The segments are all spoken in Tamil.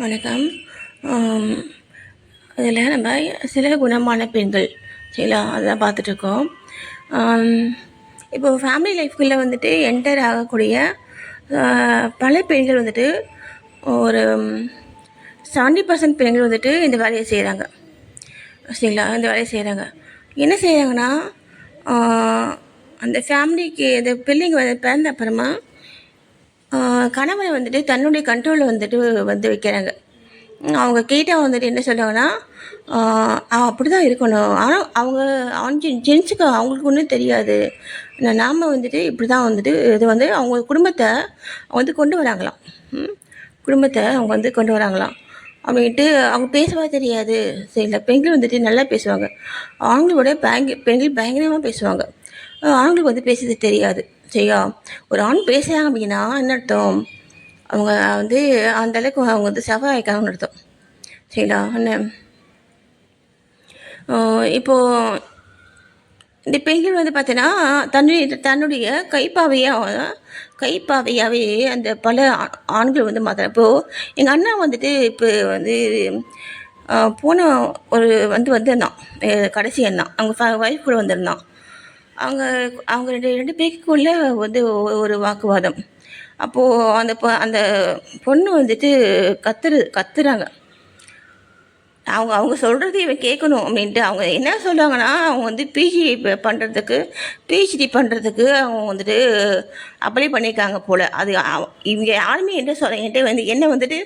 வணக்கம். ஆம், இதில் நம்ம சில குணமான பெண்கள் சரிங்களா அதெல்லாம் பார்த்துட்ருக்கோம். இப்போது ஃபேமிலி லைஃப்குள்ளே வந்துட்டு என்டர் ஆகக்கூடிய பல பெண்கள் வந்துட்டு ஒரு 70% பெண்கள் வந்துட்டு இந்த வேலையை செய்கிறாங்க சரிங்களா. இந்த வேலையை செய்கிறாங்க. என்ன செய்கிறாங்கன்னா, அந்த ஃபேமிலிக்கு இந்த பிள்ளைங்க பிறந்த அப்புறமா கணவனை வந்துட்டு தன்னுடைய கண்ட்ரோலில் வந்துட்டு வைக்கிறாங்க. அவங்க கேட்டால் வந்துட்டு என்ன சொல்கிறாங்கன்னா, அப்படி தான் இருக்கணும். ஆனால் அவங்க ஜென்ஸுக்கு அவங்களுக்கு ஒன்றும் தெரியாது. நாம் வந்துட்டு இப்படி தான் வந்துட்டு இது வந்து அவங்க குடும்பத்தை வந்து கொண்டு வராங்களாம். குடும்பத்தை அவங்க வந்து கொண்டு வராங்களாம் அப்படின்ட்டு. அவங்க பேசவா தெரியாது சரிங்களா. பெண்கள் வந்துட்டு நல்லா பேசுவாங்க. ஆண்களோட பெண்கள் பயங்கரமாக பேசுவாங்க. ஆண்களுக்கு வந்து பேசுறது தெரியாது சரியா. ஒரு ஆண் பேசுகிறாங்க அப்படின்னா என்ன அர்த்தம், அவங்க வந்து அந்தளவுக்கு அவங்க வந்து செவ்வாய்க்காங்கன்னு அர்த்தம் சரிங்களா. என்ன இப்போது இந்த பெண்கள் வந்து பார்த்தீங்கன்னா தன்னுடைய கைப்பாவையாகவே அந்த பல ஆண்கள் வந்து மாத்திரம். இப்போது எங்கள் அண்ணா வந்துட்டு இப்போ வந்து போன ஒரு வந்திருந்தான் கடைசி அண்ணா. அவங்க ஒய்ஃப் கூட வந்திருந்தான். அவங்க அவங்க ரெண்டு பேருக்குள்ளே வந்து ஒரு வாக்குவாதம். அப்போது அந்த பொண்ணு வந்துட்டு கத்துறாங்க. அவங்க சொல்கிறது இவன் கேட்கணும் அப்படின்ட்டு. அவங்க என்ன சொல்கிறாங்கன்னா, அவங்க வந்து பிஹெச்டி பண்ணுறதுக்கு அவங்க வந்துட்டு அப்ளை பண்ணியிருக்காங்க போல். அது இவங்க யாருமே என்கிட்ட வந்து என்ன வந்துட்டு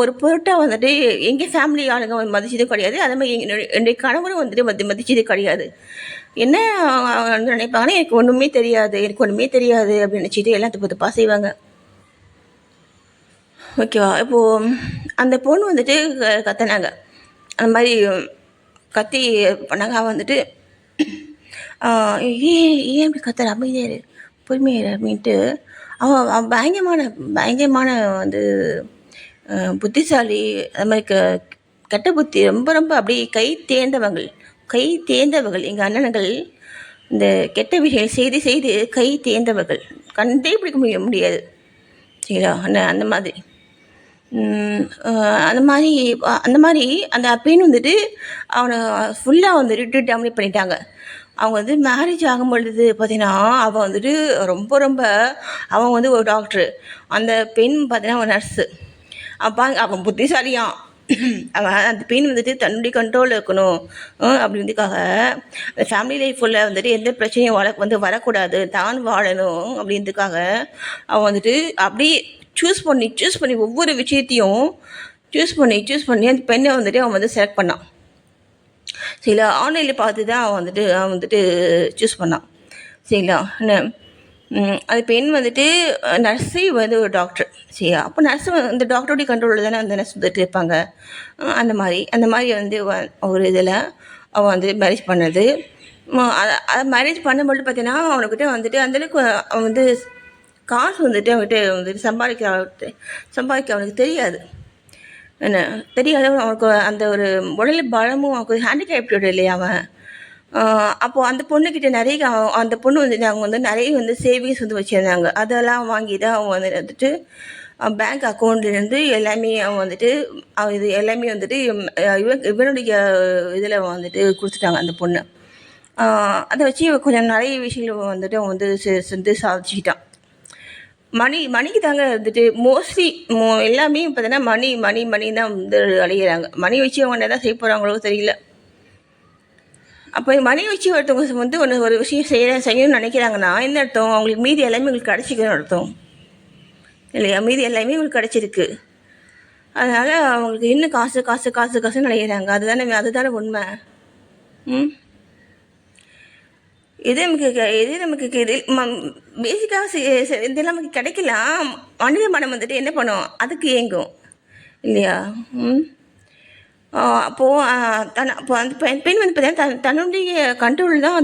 ஒரு பொருட்டாக வந்துட்டு எங்கள் ஃபேமிலி ஆளுங்க மதிச்சது கிடையாது. அதே மாதிரி என்னுடைய கணவரும் வந்துட்டு மதிச்சது கிடையாது. என்ன நினைப்பாங்கன்னா, எனக்கு ஒன்றுமே தெரியாது அப்படின்னு நினச்சிட்டு எல்லாம் தப்பாக செய்வாங்க. ஓகேவா. இப்போது அந்த பொண்ணு வந்துட்டு கத்தினாங்க. அந்த மாதிரி கத்தி பண்ணாங்க. வந்துட்டு ஏன் இப்படி கத்துற, அமைதியாரு பொறுமையாரு அப்படின்ட்டு. அவன் பயங்கரமான வந்து புத்திசாலி. அது மாதிரி கெட்ட புத்தி ரொம்ப ரொம்ப அப்படி கை தேர்ந்தவர்கள் எங்கள் அண்ணன்கள். இந்த கெட்ட விஷயங்கள் செய்து கை தேர்ந்தவர்கள். கண்டே பிடிக்க முடியாது சரிங்களா. அந்த மாதிரி அந்த பெண் வந்துட்டு அவனை ஃபுல்லாக வந்துட்டு டாமினேட் பண்ணிட்டாங்க. அவங்க வந்து மேரேஜ் ஆகும் பொழுது பார்த்தீங்கன்னா, அவன் வந்துட்டு ரொம்ப அவன் வந்து ஒரு டாக்டரு, அந்த பெண் பார்த்தீங்கன்னா அவன் நர்ஸு. அவன் புத்திசாலியான். அந்த பெண் வந்துட்டு தன்னுடைய கண்ட்ரோலில் இருக்கணும் அப்படின்றதுக்காக ஃபேமிலி லைஃப்பில் வந்துட்டு எந்த பிரச்சனையும் வரக்கூடாது, தான் வாழணும் அப்படின்றதுக்காக அவன் வந்துட்டு அப்படியே சூஸ் பண்ணி ஒவ்வொரு விஷயத்தையும் சூஸ் பண்ணி அந்த பெண்ணை வந்துட்டு அவன் வந்து செலக்ட் பண்ணான். சரிங்களா. ஆன்லைனில் பார்த்து தான் அவன் வந்துட்டு சூஸ் பண்ணான் சரிங்களா. அது பெண் வந்துட்டு நர்ஸு வந்து ஒரு டாக்டர் சரியா. அப்போ நர்ஸு இந்த டாக்டருடைய கண்ட்ரோலில் தானே அந்த நர்ஸ் வந்துட்டு இருப்பாங்க. அந்த மாதிரி வந்து ஒரு இதில் அவன் வந்து மேரேஜ் பண்ணது. அதை மேரேஜ் பண்ணும்போது பார்த்தீங்கன்னா அவனுக்கிட்ட வந்துட்டு அந்தளவுக்கு அவன் வந்து காசு வந்துட்டு அவன்கிட்ட வந்துட்டு சம்பாதிக்க அவனுக்கு தெரியாது. தெரியாத அவனுக்கு அந்த ஒரு உடல் பலமும் அவனுக்கு ஹேண்டிகேப்டட் இல்லையா அவன். அப்போது அந்த பொண்ணுக்கிட்ட அந்த பொண்ணு வந்துட்டு அவங்க வந்து நிறைய வந்து சேவிங்ஸ் வந்து வச்சுருந்தாங்க. அதெல்லாம் வாங்கி தான் அவங்க வந்துட்டு பேங்க் அக்கௌண்ட்லேருந்து எல்லாமே அவன் வந்துட்டு இது எல்லாமே வந்துட்டு இவனுடைய இதில் வந்துட்டு கொடுத்துட்டாங்க அந்த பொண்ணு. அதை வச்சு கொஞ்சம் நிறைய விஷயங்கள் வந்துட்டு அவன் வந்து சாதிச்சுக்கிட்டான். மணிக்கு தாங்க வந்துட்டு மோஸ்ட்லி எல்லாமே பார்த்தீங்கன்னா மணி தான் வந்து அழிகிறாங்க. மணி வச்சு அவங்க என்ன தான் செய்ய போகிறாங்களோ தெரியல. அப்போ மணி வச்சு ஒருத்தவங்க வந்து ஒரு விஷயம் செய்யணும்னு நினைக்கிறாங்கன்னா என்ன அர்த்தம், அவங்களுக்கு மீதி எல்லாமே உங்களுக்கு கிடச்சிக்கணும்னு அர்த்தம் இல்லையா. மீதி எல்லாமே உங்களுக்கு கிடச்சிருக்கு. அதனால் அவங்களுக்கு இன்னும் காசுன்னு நினைக்கிறாங்க. அதுதானே உண்மை. எது நமக்கு பேசிக்காக இதெல்லாம் நமக்கு கிடைக்கலாம். மனித மனம் வந்துட்டு என்ன பண்ணும், அதுக்கு ஏங்கும் இல்லையா. அப்போது அப்போ அந்த பெண் வந்து பார்த்தீங்கன்னா தன்னுடைய கண்ட்ரோல் தான்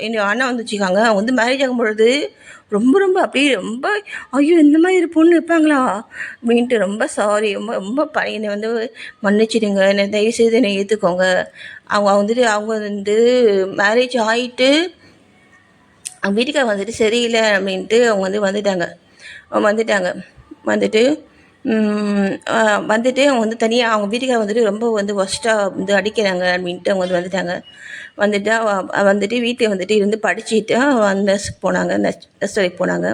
என்னுடைய அண்ணா வந்து வச்சுக்காங்க. அவங்க வந்து மேரேஜ் ஆகும்பொழுது ரொம்ப அப்படியே ரொம்ப ஐயோ இந்த மாதிரி ஒரு பொண்ணு இருப்பாங்களா அப்படின்ட்டு ரொம்ப சாரி ரொம்ப என்னை வந்து மன்னிச்சிடுங்க, என்னை தயவுசெய்து என்னை ஏற்றுக்கோங்க. அவங்க வந்து மேரேஜ் ஆகிட்டு அவங்க வீட்டுக்கார வந்துட்டு சரியில்லை அப்படின்ட்டு அவங்க வந்து வந்துட்டாங்க. வந்துட்டு வந்துட்டு அவங்க வந்து தனியாக அவங்க வீட்டுக்காரர் வந்துட்டு ரொம்ப வந்து ஒஸ்ட்டாக வந்து அடிக்கிறாங்க அப்படின்ட்டு அவங்க வந்து வந்துட்டாங்க. வந்துட்டு வந்துட்டு வீட்டில் வந்துட்டு இருந்து படிச்சுட்டு நர்ஸுக்கு போனாங்க, நர்ஸ் வேலைக்கு போனாங்க.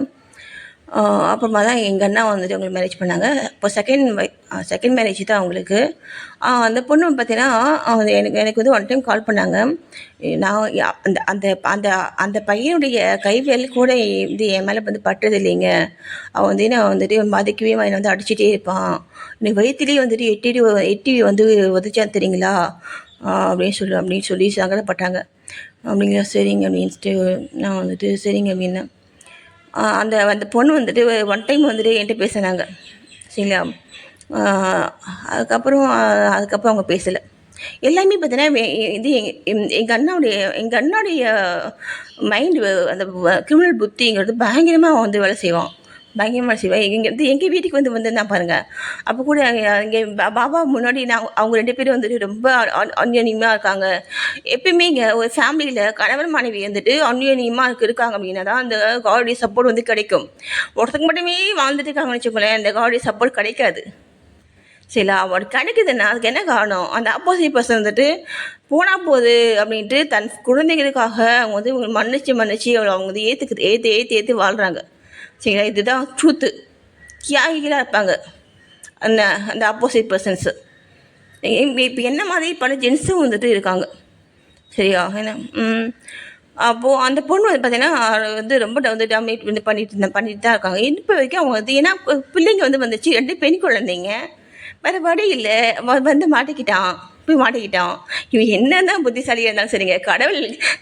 அப்புறமா தான் எங்கள் அண்ணா வந்துட்டு அவங்களுக்கு மேரேஜ் பண்ணாங்க. இப்போ செகண்ட் மேரேஜ் தான் அவங்களுக்கு. அந்த பொண்ணு பார்த்தீங்கன்னா, எனக்கு எனக்கு வந்து ஒன் டைம் கால் பண்ணாங்க. நான் அந்த அந்த அந்த அந்த பையனுடைய கைவிரல் கூட இது என் மேலே வந்து பட்டது இல்லைங்க. அவன் வந்து நான் வந்துட்டு மதிக்கவே என்னை வந்து அடிச்சுட்டே இருப்பான். எனக்கு வயிற்றுலேயே வந்துட்டு எட்டி வந்து உதச்சான் தெரியுங்களா? அப்படின்னு சொல்லி சங்கடப்பட்டாங்க. அப்படிங்களா, சரிங்க அப்படின்ட்டு நான் வந்துட்டு சரிங்க அப்படின்னேன். அந்த அந்த பொண்ணு வந்துட்டு ஒன் டைம் வந்துட்டு என்கிட்ட பேசினாங்க, சரிங்களா. அதுக்கப்புறம் அதுக்கப்புறம் அவங்க பேசலை. எல்லாமே பார்த்தீங்கன்னா இது எங்கள் அண்ணாவுடைய மைண்டு அந்த கிரிமினல் புத்திங்கிறது பயங்கரமாக வந்து வேலை செய்வான். பயங்கரமாக வேலை செய்வான். இங்கே வந்து எங்கள் வீட்டுக்கு வந்து வந்திருந்தான் பாருங்கள். அப்போ கூட இங்கே பாபா முன்னாடி அவங்க 2 பேரும் வந்துட்டு ரொம்ப அந்யோன்யமாக இருக்காங்க. எப்பயுமே இங்கே ஒரு ஃபேமிலியில் கணவன் மனைவி வந்துட்டு அந்யோன்யமாக இருக்காங்க அப்படின்னா தான் அந்த காடுடைய சப்போர்ட் வந்து கிடைக்கும். ஒருத்தங்க மட்டுமே வாழ்ந்துட்டு இருக்காங்கன்னு வச்சுக்கோங்களேன், அந்த காடுடைய சப்போர்ட் கிடைக்காது. சரிங்களா. அவர் கிடைக்குதுன்னா அதுக்கு என்ன காரணம்? அந்த ஆப்போசிட் பர்சன் வந்துட்டு போனால் போகுது அப்படின்ட்டு தன் குழந்தைகளுக்காக அவங்க வந்து மன்னிச்சு அவங்க வந்து ஏற்று வாழ்கிறாங்க. சரிங்களா. இதுதான் ட்ரூத்து. தியாகிகளாக இருப்பாங்க அந்த அந்த ஆப்போசிட் பர்சன்ஸு. இப்போ என்ன மாதிரி பல ஜென்ஸும் வந்துட்டு இருக்காங்க. சரியா. என்ன அப்போது அந்த பொண்ணு வந்து பார்த்தீங்கன்னா வந்து ரொம்ப வந்து டாமினேட் வந்து பண்ணிட்டு தான் இருக்காங்க. இப்போ வரைக்கும் அவங்க வந்து ஏன்னா பிள்ளைங்க வந்து வந்துச்சு, 2 பெண் குழந்தைங்க. வேறு வழி இல்லை, வந்து மாட்டிக்கிட்டான். இவன் என்னதான் புத்திசாலியாக இருந்தாலும் சரிங்க, கடவுள்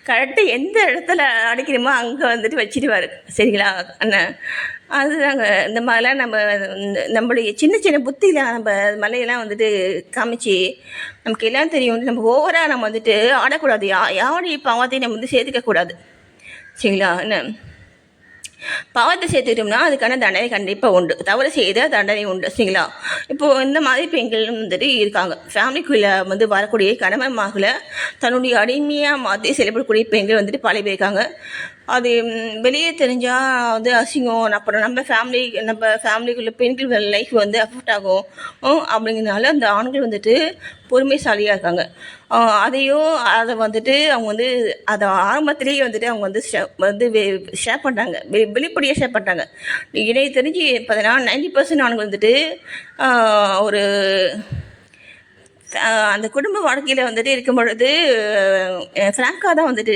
கரெக்டாக எந்த இடத்துல அடைக்கிறோமோ அங்கே வந்துட்டு வச்சிடுவார். சரிங்களா அண்ணன். அதுதாங்க இந்த மாதிரிலாம் நம்மளுடைய சின்ன சின்ன புத்தியில் நம்ம மலையெல்லாம் வந்துட்டு காமிச்சு நமக்கு எல்லாம் தெரியும். நம்ம ஓவராக நம்ம வந்துட்டு ஆடக்கூடாது. யாருடைய பாவத்தையும் நம்ம வந்து சேர்த்துக்கக்கூடாது. சரிங்களா என்ன. பாவத்தை சேர்த்துக்கிட்டோம்னா அதுக்கான தண்டனை கண்டிப்பாக உண்டு. தவறு செய்த தண்டனை உண்டு. சரிங்களா. இப்போது இந்த மாதிரி பெண்கள் வந்துட்டு இருக்காங்க. ஃபேமிலிக்குள்ளே வந்து வரக்கூடிய கணவன் மகளை தன்னுடைய அடிமையாக மாற்றி செயல்படக்கூடிய பெண்கள் வந்துட்டு பல பேர் இருக்காங்க. அது வெளியே தெரிஞ்சால் வந்து அசிங்கம், அப்புறம் நம்ம ஃபேமிலிக்குள்ள பெண்கள் லைஃப் வந்து அஃபெக்ட் ஆகும் அப்படிங்கிறதுனால அந்த ஆண்கள் வந்துட்டு பொறுமைசாலியாக இருக்காங்க. அதை வந்துட்டு அவங்க வந்து அதை ஆரம்பத்திலேயே வந்துட்டு அவங்க வந்து ஷேர் பண்ணுறாங்க, வெளிப்படையாக ஷேர் பண்ணுறாங்க. இதை தெரிஞ்சு பார்த்தீங்கன்னா 90% ஆண்கள் வந்துட்டு ஒரு அந்த குடும்ப வாழ்க்கையில் வந்துட்டு இருக்கும் பொழுது ஃப்ராங்காக தான் வந்துட்டு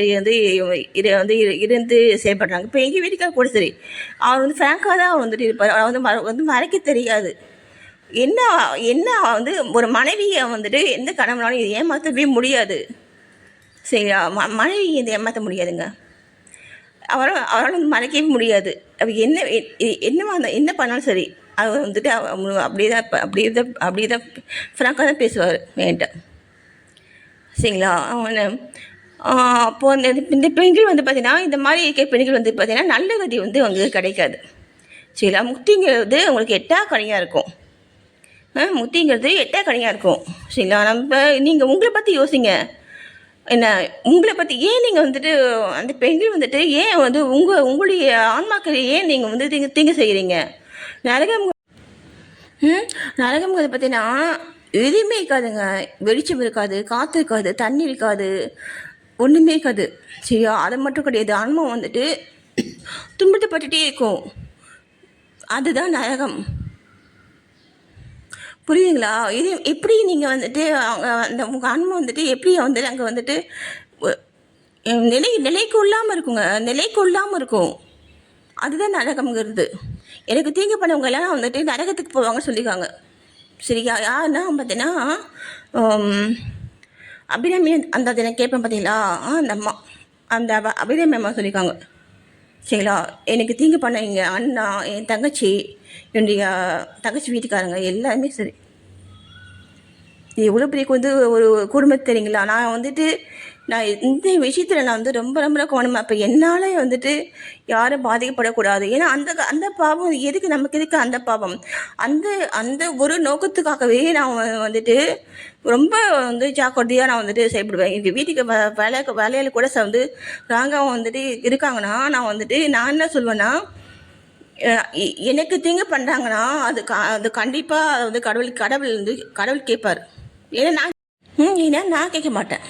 இதை வந்து இருந்து செயல்படுறாங்க. இப்போ எங்கள் வீட்டுக்காக கூட சரி, அவர் வந்து ஃப்ராங்காக தான் வந்துட்டு இருப்பார். அவர் வந்து மறைக்க தெரியாது. என்ன என்ன வந்து ஒரு மனைவியை வந்துட்டு எந்த கணவனாலும் இது ஏமாற்றவே முடியாது. சரியா. மனைவி இதை ஏமாற்ற முடியாதுங்க. அவரால் வந்து மறைக்கவே முடியாது. அவர் என்ன பண்ணாலும் சரி, அவர் வந்துட்டு அப்படியே தான் ஃப்ராங்காக தான் பேசுவார் என்கிட்ட. சரிங்களா. அப்போது இந்த பெண்கள் வந்து பார்த்திங்கன்னா இந்த மாதிரி இருக்க பெண்கள் வந்து பார்த்திங்கன்னா நல்ல கதி வந்து அவங்களுக்கு கிடைக்காது. சரிங்களா. முக்திங்கிறது அவங்களுக்கு எட்டாக்கனியாக இருக்கும். முக்திங்கிறது எட்டாக்கனியாக இருக்கும். சரிங்களா. நீங்கள் உங்களை பற்றி யோசிங்க. என்ன உங்களை பற்றி ஏன் நீங்கள் வந்துட்டு அந்த பெண்கள் வந்துட்டு ஏன் வந்து உங்களுடைய ஆன்மாக்கள் ஏன் நீங்கள் வந்து தீங்கு செய்கிறீங்க? நரகம்ங்கிறது பார்த்தீங்கன்னா எதுவுமே இருக்காதுங்க. வெளிச்சம் இருக்காது, காற்று இருக்காது, தண்ணி இருக்காது, ஒன்றுமே இருக்காது. சரியா. அதை மட்டும் கிடையாது, ஆன்மா வந்துட்டு துன்பப்பட்டுட்டே இருக்கும். அதுதான் நரகம். புரியுதுங்களா. இது எப்படி நீங்கள் வந்துட்டு அந்த உங்கள் ஆன்மா வந்துட்டு எப்படி வந்துட்டு அங்கே வந்துட்டு நிலைக்கு இல்லாமல் இருக்கும். அதுதான் நரகம்ங்கிறது. எனக்கு தீங்கு பண்ணவங்க எல்லாம் வந்துட்டு நரகத்துக்கு போவாங்கன்னு சொல்லியிருக்காங்க. சரியா. யாருன்னா பார்த்தீங்கன்னா அபிராமி அந்த அதை நான் கேட்பேன் பார்த்தீங்களா, அந்த அம்மா அந்த அபிராமி அம்மா சொல்லியிருக்காங்க. சரிங்களா. எனக்கு தீங்கு பண்ண எங்கள் அண்ணா, என் தங்கச்சி, என்னுடைய தங்கச்சி வீட்டுக்காரங்க எல்லாருமே சரி. இது எவ்வளோ பெரிய வந்து ஒரு குடும்பம் தெரியுங்களா. நான் இந்த விஷயத்தில் நான் வந்து ரொம்ப ரொம்ப கவனமாக இப்போ என்னால் வந்துட்டு யாரும் பாதிக்கப்படக்கூடாது. ஏன்னா அந்த பாவம் நமக்கு எதுக்கு அந்த பாவம்? அந்த ஒரு நோக்கத்துக்காகவே நான் வந்துட்டு ரொம்ப வந்து ஜாக்கிரதையாக நான் வந்துட்டு செயல்படுவேன். எங்கள் வீட்டுக்கு வேலையில் கூட வந்து ராங்காக வந்துட்டு இருக்காங்கன்னா நான் என்ன சொல்வேன்னா, எனக்கு தீங்கு பண்ணுறாங்கன்னா அது கண்டிப்பாக அது வந்து கடவுள் கடவுள் வந்து கடவுள் கேட்பார். ஏன்னா நான் ஏன்னா நான் கேட்க மாட்டேன்.